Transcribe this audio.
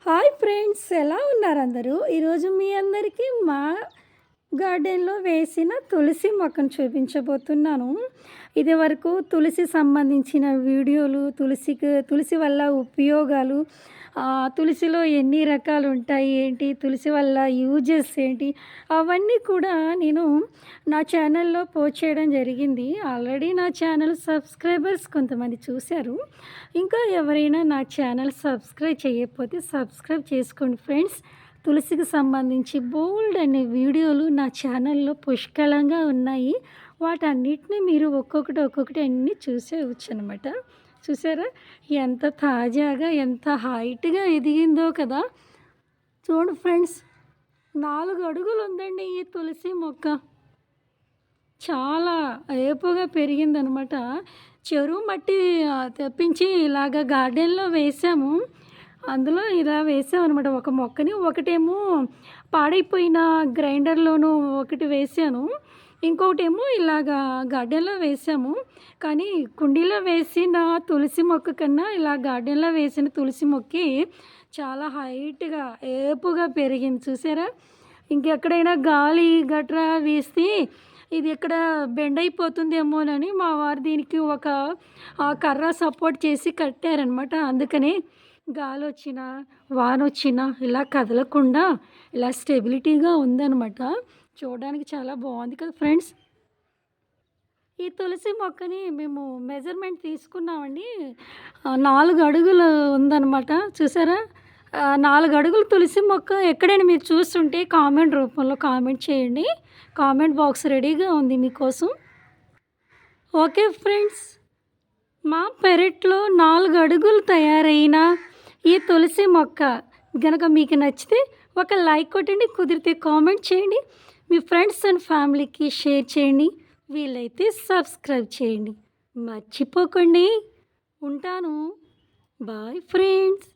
Hi friends, ఎలా ఉన్నారు అందరూ? ఈరోజు మీ అందరికీ మా గార్డెన్లో వేసిన తులసి మొక్కను చూపించబోతున్నాను. ఇది వరకు తులసి సంబంధించిన వీడియోలు, తులసి వల్ల ఉపయోగాలు, తులసిలో ఎన్ని రకాలు ఉంటాయి ఏంటి, తులసి వల్ల యూజెస్ ఏంటి, అవన్నీ కూడా నేను నా ఛానల్లో పోస్ట్ చేయడం జరిగింది. ఆల్రెడీ నా ఛానల్ సబ్స్క్రైబర్స్ కొంతమంది చూశారు. ఇంకా ఎవరైనా నా ఛానల్ సబ్స్క్రైబ్ చేయకపోతే సబ్స్క్రైబ్ చేసుకోండి ఫ్రెండ్స్. తులసికి సంబంధించి బోల్డ్ అనే వీడియోలు నా ఛానల్లో పుష్కలంగా ఉన్నాయి. వాటన్నిటిని మీరు ఒక్కొక్కటి అన్నీ చూసేయచ్చు అనమాట. చూసారా ఎంత తాజాగా, ఎంత హైట్గా ఎదిగిందో కదా. చూడు ఫ్రెండ్స్, 4 అడుగులు ఉందండి ఈ తులసి మొక్క. చాలా ఏపుగా పెరిగిందనమాట. చెరువు మట్టి తెప్పించి ఇలాగ గార్డెన్లో వేసాము. అందులో ఇలా వేసామనమాట ఒక మొక్కని. ఒకటేమో పాడైపోయిన గ్రైండర్లోనూ ఒకటి వేసాను, ఇంకొకటేమో ఇలాగా గార్డెన్లో వేసాము. కానీ కుండీలో వేసిన తులసి మొక్క కన్నా ఇలా గార్డెన్లో వేసిన తులసి మొక్కి చాలా హైట్గా ఏపుగా పెరిగింది. చూసారా? ఇంకెక్కడైనా గాలి గట్రా వీస్తే ఇది ఇక్కడ బెండ్ అయిపోతుందేమోనని మా వారు దీనికి ఒక కర్ర సపోర్ట్ చేసి కట్టారనమాట. అందుకని గాలి వచ్చినా వాన వచ్చినా ఇలా కదలకుండా ఇలా స్టెబిలిటీగా ఉందన్నమాట. చూడడానికి చాలా బాగుంది కదా ఫ్రెండ్స్. ఈ తులసి మొక్కని మేము మెజర్మెంట్ తీసుకున్నామండి. 4 అడుగులు ఉందన్నమాట. చూసారా? 4 అడుగులు తులసి మొక్క ఎక్కడైనా మీరు చూస్తుంటే కామెంట్ రూపంలో కామెంట్ చేయండి. కామెంట్ బాక్స్ రెడీగా ఉంది మీకోసం. ఓకే ఫ్రెండ్స్, మా పెరట్లో 4 అడుగులు తయారైన ఈ తులసి మొక్క గనక మీకు నచ్చితే ఒక లైక్ కొట్టండి, కుదిరితే కామెంట్ చేయండి, మీ ఫ్రెండ్స్ అండ్ ఫ్యామిలీకి షేర్ చేయండి, వీలైతే సబ్స్క్రైబ్ చేయండి. మర్చిపోకండి. ఉంటాను. Bye friends.